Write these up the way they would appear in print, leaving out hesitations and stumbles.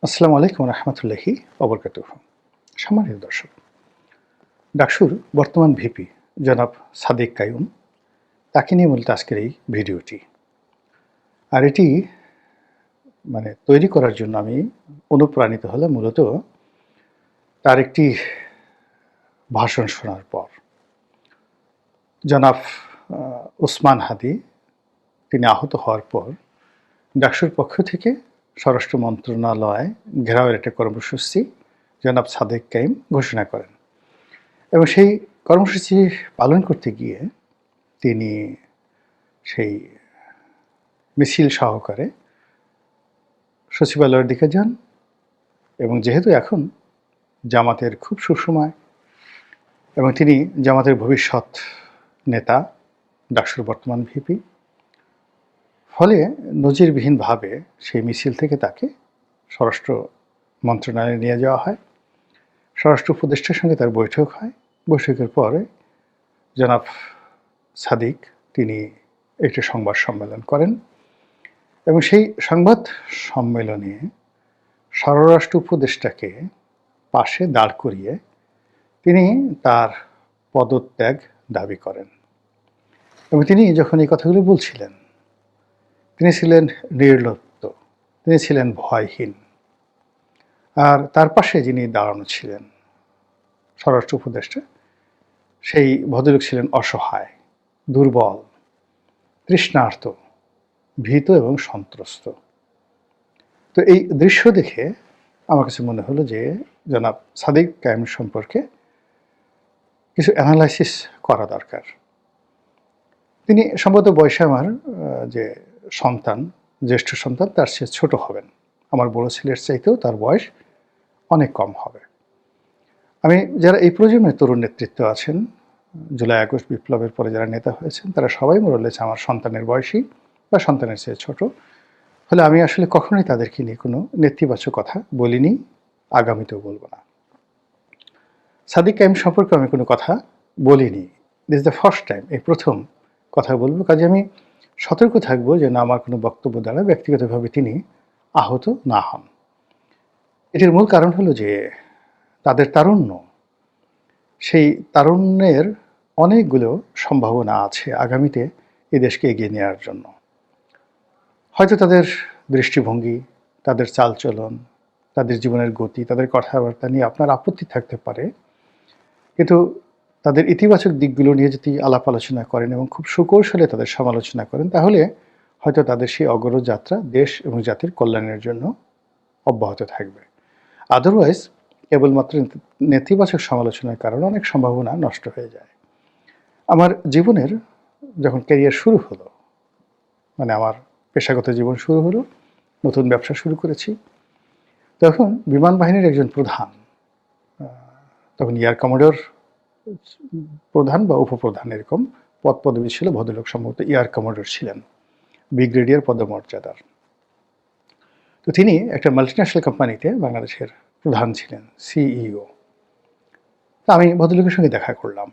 আসসালামু আলাইকুম রহমতুল্লাহি ওবরকাতুহু। সম্মানিত দর্শক, ডাকসুর বর্তমান ভিপি জনাব সাদিক কাইয়ুম, তাকে নিয়ে মূলত আজকের এই ভিডিওটি। আর এটি তৈরি করার জন্য আমি অনুপ্রাণিত হলাম মূলত তার একটি ভাষণ শোনার পর। জনাব ওসমান হাদি তিনি আহত হওয়ার পর ডাকসুর পক্ষ থেকে স্বরাষ্ট্র মন্ত্রণালয় ঘেরাওয়ের একটা কর্মসূচি জনাব সাদেক কাইম ঘোষণা করেন এবং সেই কর্মসূচি পালন করতে গিয়ে তিনি সেই মিছিল সহকারে সচিবালয়ের দিকে যান এবং যেহেতু এখন জামাতের খুব সুসময় এবং তিনি জামাতের ভবিষ্যৎ নেতা, ডাকসুর বর্তমান ভিপি, ফলে নজিরবিহীনভাবে সেই মিছিল থেকে তাকে স্বরাষ্ট্র মন্ত্রণালয়ে নিয়ে যাওয়া হয়। স্বরাষ্ট্র উপদেষ্টার সঙ্গে তার বৈঠক হয়। বৈঠকের পরে জনাব সাদিক তিনি একটি সংবাদ সম্মেলন করেন এবং সেই সংবাদ সম্মেলনে স্বরাষ্ট্র উপদেষ্টাকে পাশে দাঁড় করিয়ে তিনি তার পদত্যাগ দাবি করেন এবং তিনি যখন এই কথাগুলো বলছিলেন তিনি ছিলেন নির্লিপ্ত, তিনি ছিলেন ভয়হীন। আর তার পাশে যিনি দাঁড়ানো ছিলেন স্বরাষ্ট্র উপদেষ্টা, সেই ভদ্রলোক ছিলেন অসহায়, দুর্বল, তৃষ্ণার্ত, ভীত এবং সন্ত্রস্ত। তো এই দৃশ্য দেখে আমার কাছে মনে হলো যে জনাব সাদিক কায়েম সম্পর্কে কিছু অ্যানালাইসিস করা দরকার। তিনি সম্ভবত বয়সে আমার যে সন্তান, জ্যেষ্ঠ সন্তান, তার চেয়ে ছোট হবেন। আমার বড় ছেলের চাইতেও তার বয়স অনেক কম হবে। আমি যারা এই প্রজন্মের তরুণ নেতৃত্ব আছেন, জুলাই আগস্ট বিপ্লবের পরে যারা নেতা হয়েছেন, তারা সবাই মোরালেছে আমার সন্তানের বয়সী বা সন্তানের চেয়ে ছোট। ফলে আমি আসলে কখনোই তাদেরকে নিয়ে কোনো নেতিবাচক কথা বলিনি, আগামীতেও বলবো না। সাদিক কায়েম সম্পর্কে আমি কোনো কথা বলিনি। দিস দ্য ফার্স্ট টাইম, এই প্রথম কথা বলবো। কাজে আমি সতর্ক থাকবো যে না আমার কোনো বক্তব্য দ্বারা ব্যক্তিগতভাবে তিনি আহত না হন। এটির মূল কারণ হলো যে তাদের তারুণ্য, সেই তারুণ্যের অনেকগুলো সম্ভাবনা আছে আগামীতে এই দেশকে এগিয়ে নেওয়ার জন্য। হয়তো তাদের দৃষ্টিভঙ্গি, তাদের চালচলন, তাদের জীবনের গতি, তাদের কথাবার্তা নিয়ে আপনার আপত্তি থাকতে পারে, কিন্তু তাদের ইতিবাচক দিকগুলো নিয়ে যদি আলাপ আলোচনা করেন এবং খুব সুকৌশলে তাদের সমালোচনা করেন, তাহলে হয়তো তাদের সেই অগ্রযাত্রা যাত্রা দেশ এবং জাতির কল্যাণের জন্য অব্যাহত থাকবে। আদারওয়াইজ কেবলমাত্র নেতিবাচক সমালোচনার কারণে অনেক সম্ভাবনা নষ্ট হয়ে যায়। আমার জীবনের যখন ক্যারিয়ার শুরু হলো, আমার পেশাগত জীবন শুরু হলো, নতুন ব্যবসা শুরু করেছি, তখন বিমান বাহিনীর একজন প্রধান, তখন এয়ার কমোডর প্রধান বা উপপ্রধান এরকম পদ পদবি ছিল, ভদ্রলোক সম্ভবত এয়ার কমোডর ছিলেন, ব্রিগেডিয়ার পদমর্যাদার। তো তিনি একটা মাল্টিন্যাশনাল কোম্পানিতে বাংলাদেশের প্রধান ছিলেন, সিইও। তা আমি ভদ্রলোকের সঙ্গে দেখা করলাম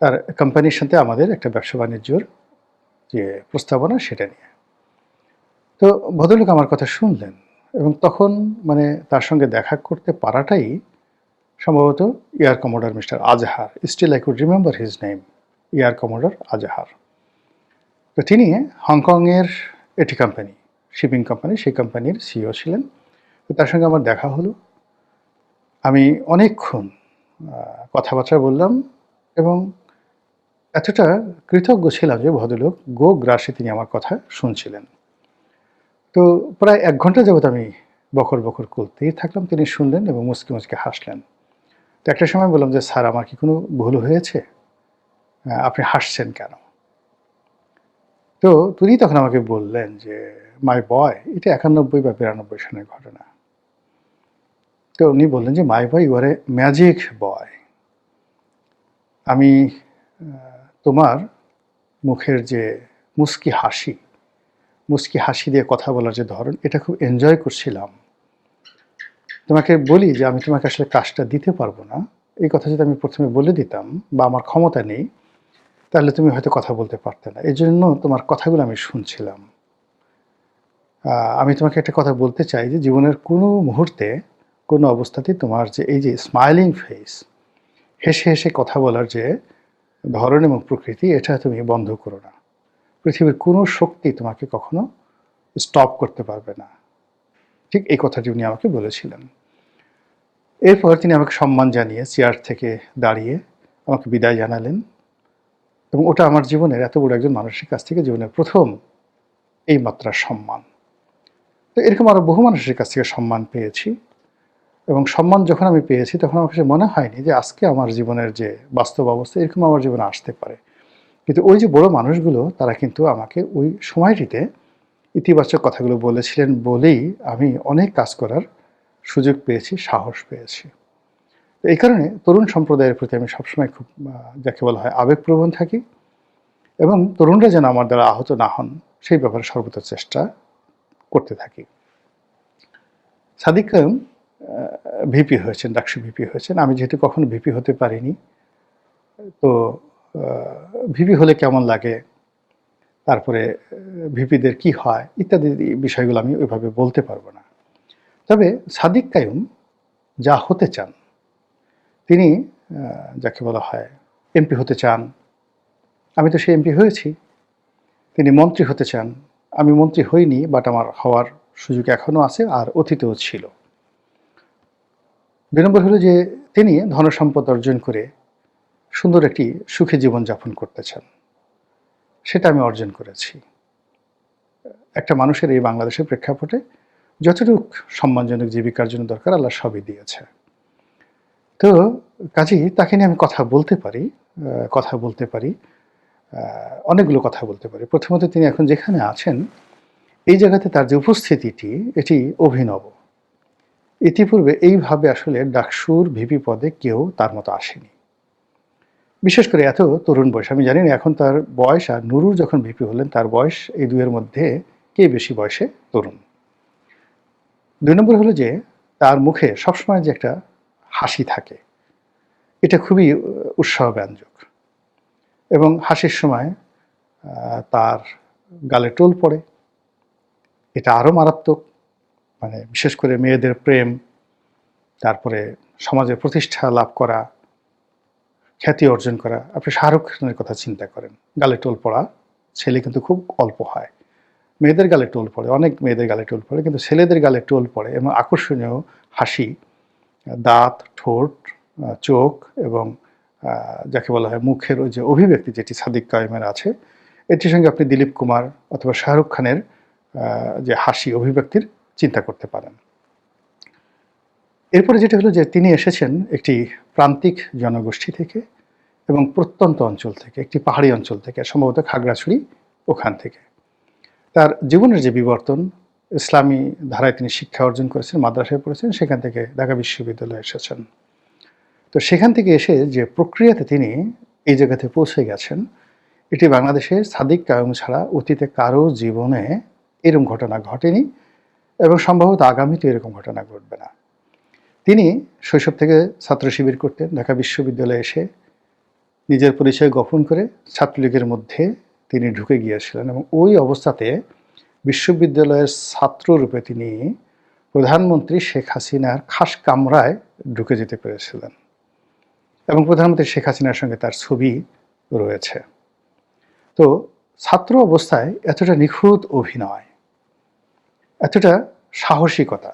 তার কোম্পানির সাথে আমাদের একটা ব্যবসা বাণিজ্যর যে প্রস্তাবনা সেটা নিয়ে। তো ভদ্রলোক আমার কথা শুনলেন এবং তখন তার সঙ্গে দেখা করতে পারাটাই সম্ভবত air commodore mister Azhar, still I could remember his name, air commodore Azhar. তো তিনি হংকংয়ের একটি কোম্পানি, শিপিং কোম্পানি, সেই কোম্পানির সিইও ছিলেন। তো তার সঙ্গে আমার দেখা হলো, আমি অনেকক্ষণ কথাবার্তা বললাম এবং এতটা কৃতজ্ঞ ছিলাম যে ভদ্রলোক গোগ্রাসে তিনি আমার কথা শুনছিলেন। তো প্রায় 1 ঘন্টা যাবৎ আমি বকর বকর করতেই থাকলাম, তিনি শুনলেন এবং মুচকি মুচকি হাসলেন। তো একটা সময় বললাম যে স্যার, আমার কি কোনো ভুল হয়েছে, আপনি হাসছেন কেন? তো তিনি তখন আমাকে বললেন যে মাই বয়, এটা 91 বা 92 সনের ঘটনা। তো উনি বললেন যে মাই বয়, ইউ আর এ ম্যাজিক বয়। আমি তোমার মুখের যে মুচকি হাসি দিয়ে কথা বলার যে ধরন, এটা খুব এনজয় করছিলাম। তোমাকে বলি যে আমি তোমাকে আসলে কাজটা দিতে পারবো না, এই কথা যদি আমি প্রথমে বলে দিতাম বা আমার ক্ষমতা নেই, তাহলে তুমি হয়তো কথা বলতে পারতে না। এই জন্য তোমার কথাগুলো আমি শুনছিলাম। আমি তোমাকে একটা কথা বলতে চাই যে জীবনের কোনো মুহূর্তে, কোনো অবস্থাতেই তোমার যে এই যে স্মাইলিং ফেস, হেসে, হেসে কথা বলার যে ধরন এবং প্রকৃতি, এটা তুমি বন্ধ করো না। পৃথিবীর কোনো শক্তি তোমাকে কখনো স্টপ করতে পারবে না। ঠিক এই কথাটি উনি আমাকে বলেছিলেন। এরপর তিনি আমাকে সম্মান জানিয়ে চেয়ার থেকে দাঁড়িয়ে আমাকে বিদায় জানালেন এবং ওটা আমার জীবনের এত বড় একজন মানুষের কাছ থেকে জীবনের প্রথম এই মাত্রার সম্মান। তো এরকম আরও বহু মানুষের কাছ থেকে সম্মান পেয়েছি এবং সম্মান যখন আমি পেয়েছি তখন আমার কাছে মনে হয়নি যে আজকে আমার জীবনের যে বাস্তব অবস্থা এরকম আমার জীবনে আসতে পারে। কিন্তু ওই যে বড় মানুষগুলো তারা কিন্তু আমাকে ওই সময়টিতে ইতিবাচক কথাগুলো বলেছিলেন বলেই আমি অনেক কাজ করার সুযোগ পেয়েছি, সাহস পেয়েছি। তো এই কারণে তরুণ সম্প্রদায়ের প্রতি আমি সবসময় খুব যাকে বলা হয় আবেগপ্রবণ থাকি এবং তরুণরা যেন আমার দ্বারা আহত না হন সেই ব্যাপারে সর্বদা চেষ্টা করতে থাকি। সাদিক কায়ুম ভিপি হয়েছেন, ডাকসু ভিপি হয়েছেন। আমি যেহেতু কখনো ভিপি হতে পারিনি, তো ভিপি হলে কেমন লাগে, তারপরে ভিপিদের কি হয় ইত্যাদি বিষয়গুলো আমি ওইভাবে বলতে পারবো না। তবে সাদিক কায়ুম যা হতে চান, তিনি যাকে বলা হয় এমপি হতে চান, আমি তো সে এমপি হয়েছি। তিনি মন্ত্রী হতে চান, আমি মন্ত্রী হইনি, বাট আমার হওয়ার সুযোগ এখনও আছে আর অতীতেও ছিল। ২ নম্বর হলো যে তিনি ধনসম্পদ অর্জন করে সুন্দর একটি সুখী জীবনযাপন করতে চান, সেটা আমি অর্জন করেছি। একটা মানুষের এই বাংলাদেশের প্রেক্ষাপটে যতটুক সম্মানজনক জীবিকার জন্য দরকার আল্লাহ সবই দিয়েছে। তো কাজেই তাকে নিয়ে আমি কথা বলতে পারি, অনেকগুলো কথা বলতে পারি। প্রথমত তিনি এখন যেখানে আছেন এই জায়গাতে তার যে উপস্থিতিটি এটি অভিনব। ইতিপূর্বে এইভাবে আসলে ডাকসুর ভিপি পদে কেউ তার মতো আসেনি। বিশেষ করে এত তরুণ বয়স, আমি জানি না এখন তার বয়স আর নুরুর যখন ভিপি হলেন তার বয়স এই দুয়ের মধ্যে কে বেশি বয়সে তরুণ। ২ নম্বর হলো যে তার মুখে সবসময় যে একটা হাসি থাকে, এটা খুবই উৎসাহব্যঞ্জক এবং হাসির সময় তার গালে টোল পড়ে, এটা আরও মারাত্মক। মানে বিশেষ করে মেয়েদের প্রেম, তারপরে সমাজে প্রতিষ্ঠা লাভ করা, খ্যাতি অর্জন করা। আপনি শাহরুখ খানের কথা চিন্তা করেন, গালে টোল পড়া ছেলে কিন্তু খুব অল্প হয়। মেয়েদের গালে টোল পড়ে, অনেক মেয়েদের গালে টোল পড়ে, কিন্তু ছেলেদের গালে টোল পড়ে এবং আকর্ষণীয় হাসি, দাঁত, ঠোঁট, চোখ এবং যাকে বলা হয় মুখের ওই যে অভিব্যক্তি যেটি সাদিক কায়েমের আছে, এটির সঙ্গে আপনি দিলীপ কুমার অথবা শাহরুখ খানের যে হাসি অভিব্যক্তির চিন্তা করতে পারেন। এরপরে যেটা হলো যে তিনি এসেছেন একটি প্রান্তিক জনগোষ্ঠী থেকে এবং প্রত্যন্ত অঞ্চল থেকে, একটি পাহাড়ি অঞ্চল থেকে, সম্ভবত খাগড়াছড়ি ওখান থেকে। তার জীবনের যে বিবর্তন, ইসলামী ধারায় তিনি শিক্ষা অর্জন করেছেন, মাদ্রাসায় পড়েছেন, সেখান থেকে ঢাকা বিশ্ববিদ্যালয়ে এসেছেন। তো সেখান থেকে এসে যে প্রক্রিয়াতে তিনি এই জায়গাতে পৌঁছে গেছেন, এটি বাংলাদেশের সাদিক কায়ুম ছাড়া অতীতে কারো জীবনে এরকম ঘটনা ঘটেনি এবং সম্ভবত আগামীতে এরকম ঘটনা ঘটবে না। তিনি শৈশব থেকে ছাত্র শিবির করতেন। ঢাকা বিশ্ববিদ্যালয়ে এসে নিজের পরিচয় গোপন করে ছাত্রলীগের মধ্যে তিনি ঢুকে গিয়েছিলেন এবং ওই অবস্থাতে বিশ্ববিদ্যালয়ের ছাত্ররূপে তিনি প্রধানমন্ত্রী শেখ হাসিনার খাস কামরায় ঢুকে যেতে পেরেছিলেন এবং প্রধানমন্ত্রী শেখ হাসিনার সঙ্গে তার ছবি রয়েছে। তো ছাত্র অবস্থায় এতটা নিখুঁত অভিনয়, এতটা সাহসিকতা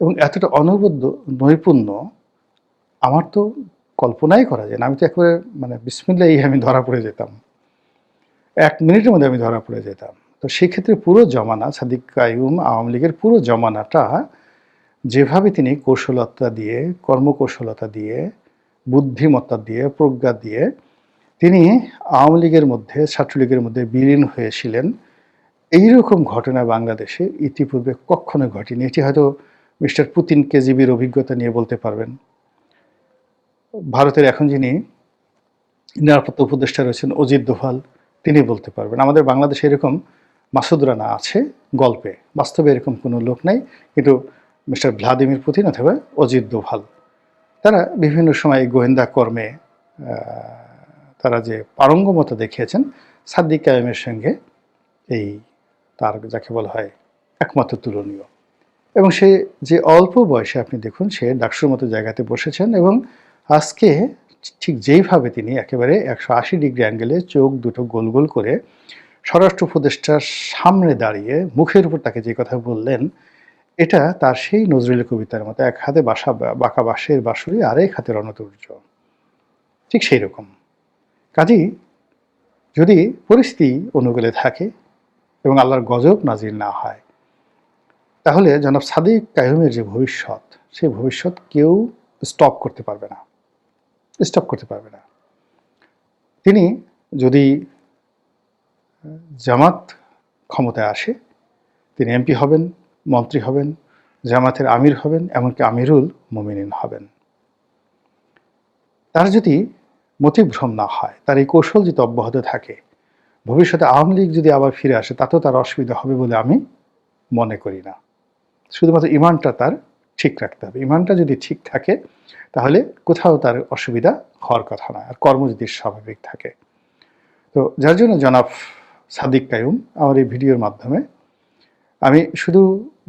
এবং এতটা অনবদ্য নৈপুণ্য আমার তো কল্পনাই করা যায় না। আমি তো একেবারে মানে বিসমিল্লাহি আমি ধরা পড়ে যেতাম, 1 মিনিটের মধ্যে আমি ধরা পড়ে যেতাম। তো সেক্ষেত্রে পুরো জমানা সাদিক কায়ুম আওয়ামী লীগের পুরো জমানাটা যেভাবে তিনি কৌশলতা দিয়ে, কর্মকৌশলতা দিয়ে, বুদ্ধিমত্তা দিয়ে, প্রজ্ঞা দিয়ে তিনি আওয়ামী লীগের মধ্যে, ছাত্রলীগের মধ্যে বিলীন হয়েছিলেন, এইরকম ঘটনা বাংলাদেশে ইতিপূর্বে কখনো ঘটেনি। এটি হয়তো মিস্টার পুতিন কেজিবির অভিজ্ঞতা নিয়ে বলতে পারবেন। ভারতের এখন যিনি নিরাপত্তা উপদেষ্টা রয়েছেন অজিত দোভাল, তিনি বলতে পারবেন। আমাদের বাংলাদেশে এরকম মাসুদ রানা আছে গল্পে, বাস্তবে এরকম কোনো লোক নাই। কিন্তু মিস্টার ভ্লাদিমির পুতিন অথবা অজিত দোভাল, তারা বিভিন্ন সময় গোয়েন্দা কর্মে তারা যে পারঙ্গমতা দেখিয়েছেন, সাদিক কায়েমের সঙ্গে এই তার যাকে বলা হয় একমাত্র তুলনীয়। এবং সে যে অল্প বয়সে আপনি দেখুন সে ডাকসুর মতো জায়গাতে বসেছেন এবং আজকে ঠিক যেইভাবে তিনি একেবারে 180 ডিগ্রি অ্যাঙ্গেলে চোখ দুটো গোল গোল করে স্বরাষ্ট্র উপদেষ্টার সামনে দাঁড়িয়ে মুখের উপর তাকে যে কথা বললেন, এটা তার সেই নজরুলের কবিতার মতো এক হাতে বাঁকা বাঁশের বাঁশুরি, আরেক হাতে রণতুর্য। ঠিক সেই রকম। কাজেই যদি পরিস্থিতি অনুকূলে থাকে এবং আল্লাহর গজব নাজিল না হয়, তাহলে জনাব সাদিক কাইয়ুমের যে ভবিষ্যৎ, সেই ভবিষ্যৎ কেউ স্টপ করতে পারবে না। স্টপ করতে পারবে না। তিনি যদি জামাত ক্ষমতায় আসে, তিনি এমপি হবেন, মন্ত্রী হবেন, জামাতের আমির হবেন, এমনকি আমিরুল মুমিনিন হবেন। তার যদি মতিভ্রম না হয়, তার এই কৌশল যদি অব্যাহত থাকে, ভবিষ্যতে আওয়ামী লীগ যদি আবার ফিরে আসে তাতেও তার অসুবিধা হবে বলে আমি মনে করি না। শুধুমাত্র ইমানটা তার ঠিক রাখতে হবে। ইমানটা যদি ঠিক থাকে তাহলে কোথাও তার অসুবিধা হওয়ার কথা নয়, আর কর্ম যদি স্বাভাবিক থাকে। তো যার জন্য জনাব সাদিক কাইয়ুম আমার এই ভিডিওর মাধ্যমে আমি শুধু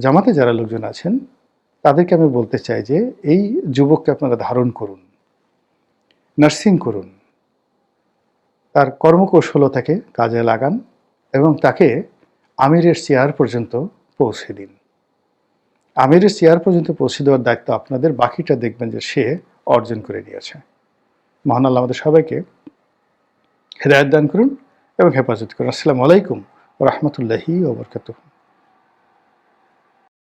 জামাতে যারা লোকজন আছেন তাদেরকে আমি বলতে চাই যে এই যুবককে আপনারা ধারণ করুন, নার্সিং করুন, তার কর্মকৌশলতাকে কাজে লাগান এবং তাকে আমিরের চেয়ার পর্যন্ত পৌঁছে দিন। আমিরের চেয়ার পর্যন্ত পৌঁছে দেওয়ার দায়িত্ব আপনাদের, বাকিটা দেখবেন যে সে অর্জন করে নিয়েছে। মহান আল্লাহ আমাদের সবাইকে হেদায়েত দান করুন এবং হেফাজত করুন। আসসালামু আলাইকুম ওয়া রাহমাতুল্লাহি ওয়া বারাকাতুহু।